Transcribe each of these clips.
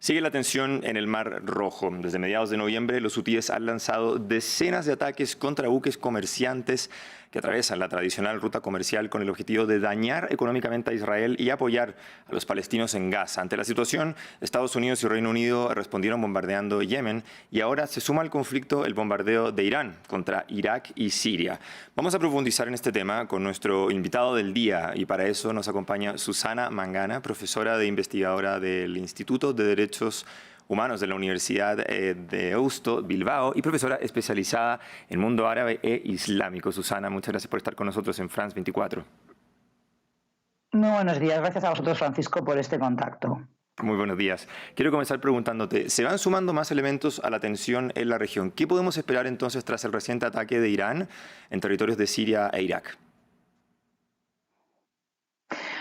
Sigue la tensión en el Mar Rojo. Desde mediados de noviembre, los hutíes han lanzado decenas de ataques contra buques comerciantes que atraviesan la tradicional ruta comercial con el objetivo de dañar económicamente a Israel y apoyar a los palestinos en Gaza. Ante la situación, Estados Unidos y Reino Unido respondieron bombardeando Yemen y ahora se suma al conflicto el bombardeo de Irán contra Irak y Siria. Vamos a profundizar en este tema con nuestro invitado del día y para eso nos acompaña Susana Mangana, profesora e investigadora del Instituto de Derechos Humanos de la Universidad de Deusto, Bilbao, y profesora especializada en mundo árabe e islámico. Susana, muchas gracias por estar con nosotros en France 24. Muy buenos días. Gracias a vosotros, Francisco, por este contacto. Muy buenos días. Quiero comenzar preguntándote, ¿se van sumando más elementos a la tensión en la región? ¿Qué podemos esperar entonces tras el reciente ataque de Irán en territorios de Siria e Irak?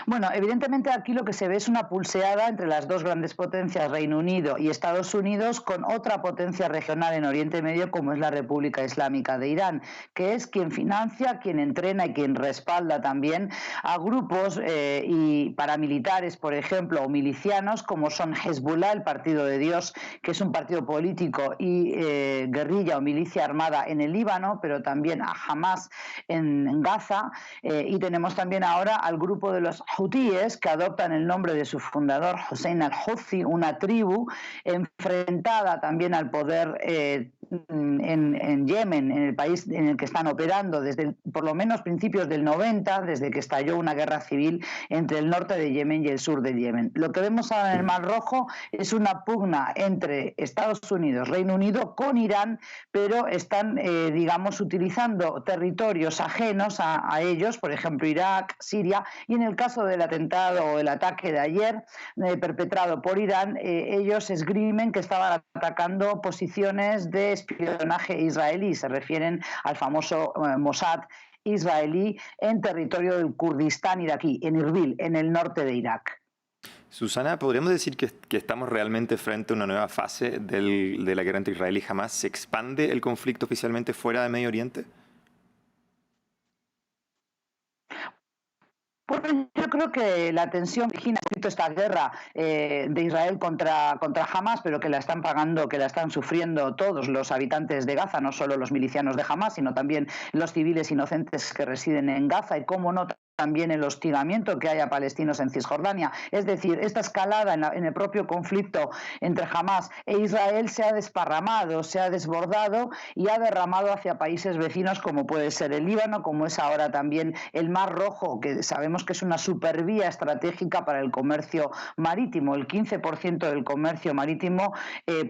Bueno, evidentemente aquí lo que se ve es una pulseada entre las dos grandes potencias, Reino Unido y Estados Unidos, con otra potencia regional en Oriente Medio como es la República Islámica de Irán, que es quien financia, quien entrena y quien respalda también a grupos y paramilitares, por ejemplo, o milicianos como son Hezbollah, el Partido de Dios, que es un partido político y guerrilla o milicia armada en el Líbano, pero también a Hamas en Gaza, y tenemos también ahora al grupo de los hutíes, que adoptan el nombre de su fundador, Hussein al-Houthi, una tribu enfrentada también al poder en Yemen, en el país en el que están operando desde por lo menos principios del 90, desde que estalló una guerra civil entre el norte de Yemen y el sur de Yemen. Lo que vemos ahora en el Mar Rojo es una pugna entre Estados Unidos, Reino Unido con Irán, pero están, digamos, utilizando territorios ajenos a ellos, por ejemplo, Irak, Siria, y en el caso del atentado o el ataque de ayer perpetrado por Irán, ellos esgrimen que estaban atacando posiciones de espionaje israelí, se refieren al famoso Mossad israelí en territorio del Kurdistán iraquí, en Irbil, en el norte de Irak. Susana, ¿podríamos decir que estamos realmente frente a una nueva fase de la guerra entre Israel y Hamas? ¿Se expande el conflicto oficialmente fuera de Medio Oriente? Bueno, yo creo que la tensión que origina esta guerra de Israel contra Hamas, pero que la están pagando, que la están sufriendo todos los habitantes de Gaza, no solo los milicianos de Hamas, sino también los civiles inocentes que residen en Gaza y, cómo no, también el hostigamiento que hay a palestinos en Cisjordania. Es decir, esta escalada en el propio conflicto entre Hamas e Israel se ha desparramado, se ha desbordado y ha derramado hacia países vecinos como puede ser el Líbano, como es ahora también el Mar Rojo, que sabemos que es una supervía estratégica para el comercio marítimo. El 15% del comercio marítimo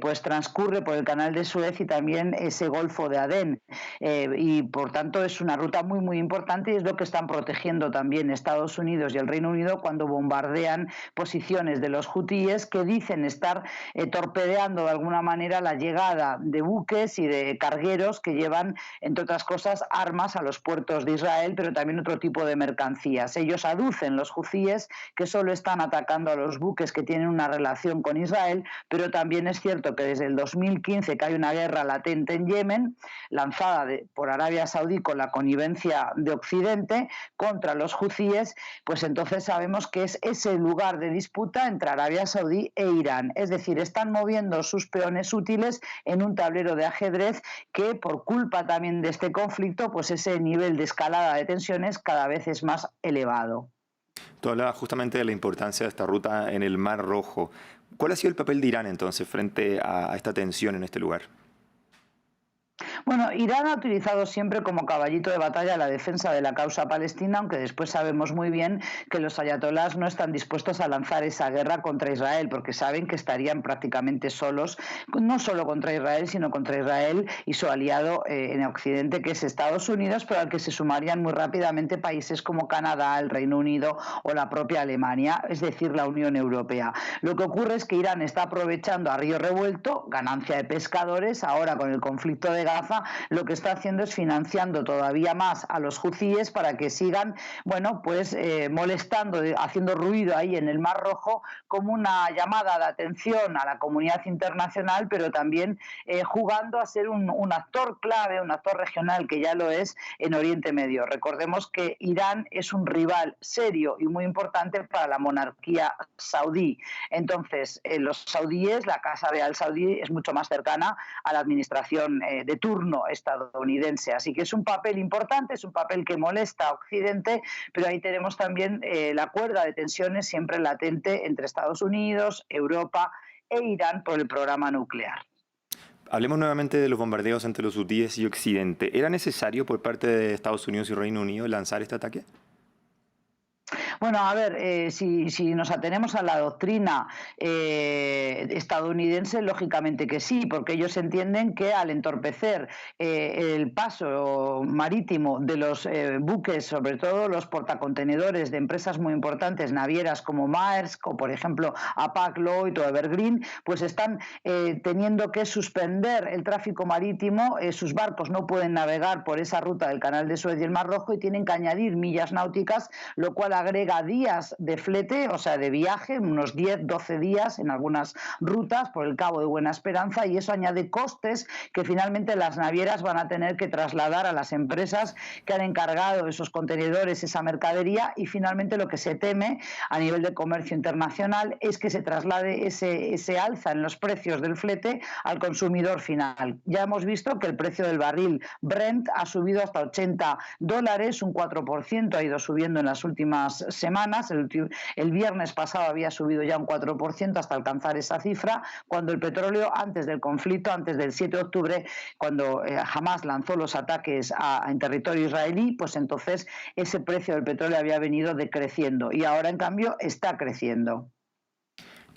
pues transcurre por el Canal de Suez y también ese Golfo de Adén. Y por tanto es una ruta muy, muy importante y es lo que están protegiendo también Estados Unidos y el Reino Unido cuando bombardean posiciones de los hutíes que dicen estar torpedeando de alguna manera la llegada de buques y de cargueros que llevan, entre otras cosas, armas a los puertos de Israel, pero también otro tipo de mercancías. Ellos aducen, los hutíes, que solo están atacando a los buques que tienen una relación con Israel, pero también es cierto que desde el 2015 que hay una guerra latente en Yemen, lanzada por Arabia Saudí con la connivencia de Occidente contra los hutíes, pues entonces sabemos que es ese lugar de disputa entre Arabia Saudí e Irán. Es decir, están moviendo sus peones útiles en un tablero de ajedrez que, por culpa también de este conflicto, pues ese nivel de escalada de tensiones cada vez es más elevado. Tú hablabas justamente de la importancia de esta ruta en el Mar Rojo. ¿Cuál ha sido el papel de Irán entonces frente a esta tensión en este lugar? Bueno, Irán ha utilizado siempre como caballito de batalla la defensa de la causa palestina, aunque después sabemos muy bien que los ayatolás no están dispuestos a lanzar esa guerra contra Israel, porque saben que estarían prácticamente solos, no solo contra Israel, sino contra Israel y su aliado en Occidente, que es Estados Unidos, pero al que se sumarían muy rápidamente países como Canadá, el Reino Unido o la propia Alemania, es decir, la Unión Europea. Lo que ocurre es que Irán está aprovechando a río revuelto, ganancia de pescadores, ahora con el conflicto de Gaza, Gaza, lo que está haciendo es financiando todavía más a los hutíes para que sigan, bueno, pues molestando, haciendo ruido ahí en el Mar Rojo, como una llamada de atención a la comunidad internacional, pero también jugando a ser un actor clave, un actor regional, que ya lo es en Oriente Medio. Recordemos que Irán es un rival serio y muy importante para la monarquía saudí. Entonces, los saudíes, la Casa Real saudí, es mucho más cercana a la administración de turno estadounidense. Así que es un papel importante, es un papel que molesta a Occidente, pero ahí tenemos también la cuerda de tensiones siempre latente entre Estados Unidos, Europa e Irán por el programa nuclear. Hablemos nuevamente de los bombardeos entre los hutíes y Occidente. ¿Era necesario por parte de Estados Unidos y Reino Unido lanzar este ataque? Bueno, a ver, si nos atenemos a la doctrina estadounidense, lógicamente que sí, porque ellos entienden que al entorpecer el paso marítimo de los buques, sobre todo los portacontenedores de empresas muy importantes, navieras como Maersk o, por ejemplo, Hapag-Lloyd o Evergreen, pues están teniendo que suspender el tráfico marítimo, sus barcos no pueden navegar por esa ruta del Canal de Suez y el Mar Rojo y tienen que añadir millas náuticas, lo cual agrega días de flete, o sea, de viaje, unos 10, 12 días en algunas rutas por el Cabo de Buena Esperanza, y eso añade costes que finalmente las navieras van a tener que trasladar a las empresas que han encargado esos contenedores, esa mercadería, y finalmente lo que se teme a nivel de comercio internacional es que se traslade ese alza en los precios del flete al consumidor final. Ya hemos visto que el precio del barril Brent ha subido hasta $80, un 4% ha ido subiendo en las últimas semanas. El viernes pasado había subido ya un 4% hasta alcanzar esa cifra, cuando el petróleo, antes del conflicto, antes del 7 de octubre, cuando Hamás lanzó los ataques en territorio israelí, pues entonces ese precio del petróleo había venido decreciendo y ahora en cambio está creciendo.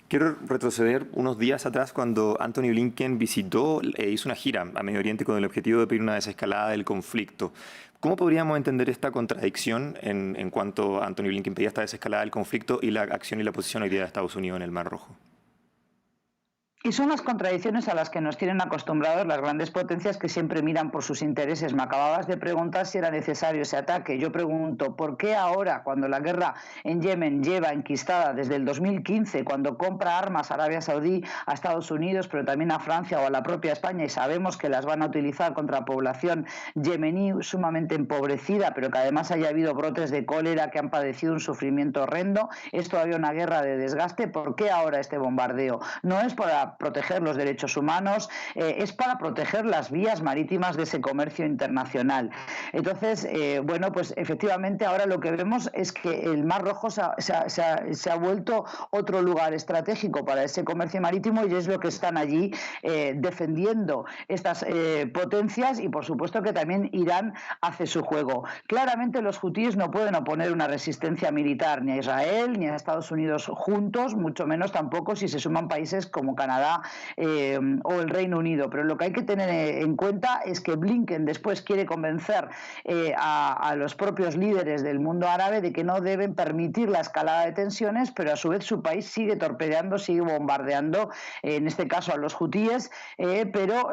Quiero retroceder unos días atrás cuando Antony Blinken visitó e hizo una gira a Medio Oriente con el objetivo de pedir una desescalada del conflicto. ¿Cómo podríamos entender esta contradicción en cuanto a Antony Blinken pedía esta desescalada del conflicto y la acción y la posición hoy día de Estados Unidos en el Mar Rojo? Y son las contradicciones a las que nos tienen acostumbrados las grandes potencias, que siempre miran por sus intereses. Me acababas de preguntar si era necesario ese ataque. Yo pregunto, ¿por qué ahora, cuando la guerra en Yemen lleva enquistada desde el 2015, cuando compra armas Arabia Saudí a Estados Unidos, pero también a Francia o a la propia España, y sabemos que las van a utilizar contra población yemení sumamente empobrecida, pero que además haya habido brotes de cólera, que han padecido un sufrimiento horrendo, es todavía una guerra de desgaste? ¿Por qué ahora este bombardeo? No es para proteger los derechos humanos, es para proteger las vías marítimas de ese comercio internacional. Entonces, bueno, pues efectivamente ahora lo que vemos es que el Mar Rojo se ha vuelto otro lugar estratégico para ese comercio marítimo, y es lo que están allí defendiendo estas potencias, y por supuesto que también Irán hace su juego. Claramente los hutíes no pueden oponer una resistencia militar ni a Israel ni a Estados Unidos juntos, mucho menos tampoco si se suman países como Canadá o el Reino Unido, pero lo que hay que tener en cuenta es que Blinken después quiere convencer a los propios líderes del mundo árabe de que no deben permitir la escalada de tensiones, pero a su vez su país sigue torpedeando, sigue bombardeando, en este caso a los hutíes, pero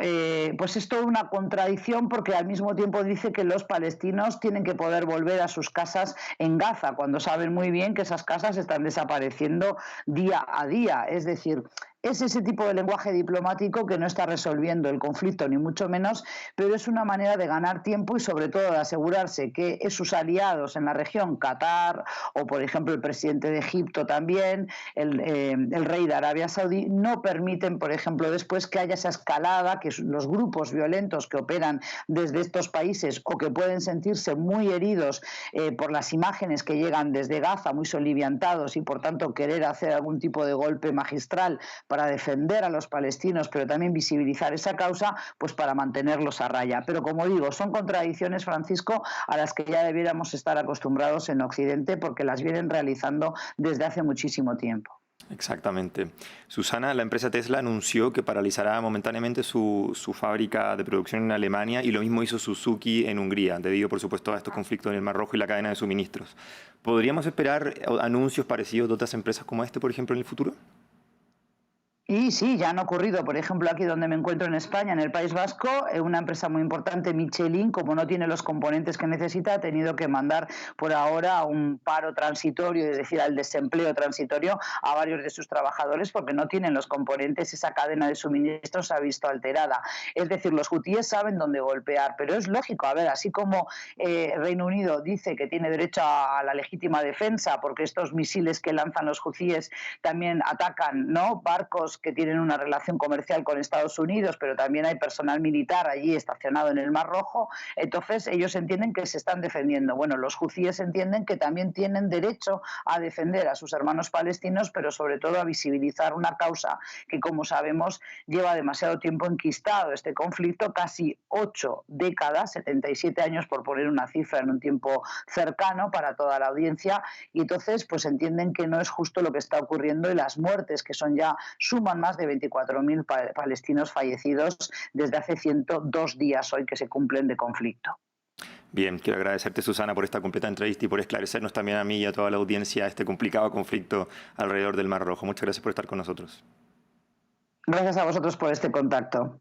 pues es toda una contradicción, porque al mismo tiempo dice que los palestinos tienen que poder volver a sus casas en Gaza, cuando saben muy bien que esas casas están desapareciendo día a día. Es decir, es ese tipo de lenguaje diplomático que no está resolviendo el conflicto, ni mucho menos, pero es una manera de ganar tiempo y sobre todo de asegurarse que sus aliados en la región, Qatar o por ejemplo el presidente de Egipto también, el rey de Arabia Saudí, no permiten, por ejemplo, después que haya esa escalada, que los grupos violentos que operan desde estos países o que pueden sentirse muy heridos por las imágenes que llegan desde Gaza, muy soliviantados, y por tanto querer hacer algún tipo de golpe magistral para defender a los palestinos, pero también visibilizar esa causa, pues para mantenerlos a raya. Pero como digo, son contradicciones, Francisco, a las que ya debiéramos estar acostumbrados en Occidente, porque las vienen realizando desde hace muchísimo tiempo. Exactamente. Susana, la empresa Tesla anunció que paralizará momentáneamente su fábrica de producción en Alemania, y lo mismo hizo Suzuki en Hungría, debido por supuesto a estos conflictos en el Mar Rojo y la cadena de suministros. ¿Podríamos esperar anuncios parecidos de otras empresas como este, por ejemplo, en el futuro? Y sí, ya han ocurrido, por ejemplo, aquí donde me encuentro en España, en el País Vasco, una empresa muy importante, Michelin, como no tiene los componentes que necesita, ha tenido que mandar por ahora a un paro transitorio, es decir, al desempleo transitorio a varios de sus trabajadores porque no tienen los componentes, esa cadena de suministro se ha visto alterada. Es decir, los hutíes saben dónde golpear, pero es lógico, a ver, así como Reino Unido dice que tiene derecho a la legítima defensa porque estos misiles que lanzan los hutíes también atacan, ¿no?, barcos que tienen una relación comercial con Estados Unidos, pero también hay personal militar allí estacionado en el Mar Rojo, entonces ellos entienden que se están defendiendo. Bueno, los hutíes entienden que también tienen derecho a defender a sus hermanos palestinos, pero sobre todo a visibilizar una causa que, como sabemos, lleva demasiado tiempo enquistado este conflicto, casi 8 décadas, 77 años por poner una cifra en un tiempo cercano para toda la audiencia, y entonces pues entienden que no es justo lo que está ocurriendo y las muertes que son ya suman más de 24.000 palestinos fallecidos desde hace 102 días hoy que se cumplen de conflicto. Bien, quiero agradecerte, Susana, por esta completa entrevista y por esclarecernos también a mí y a toda la audiencia este complicado conflicto alrededor del Mar Rojo. Muchas gracias por estar con nosotros. Gracias a vosotros por este contacto.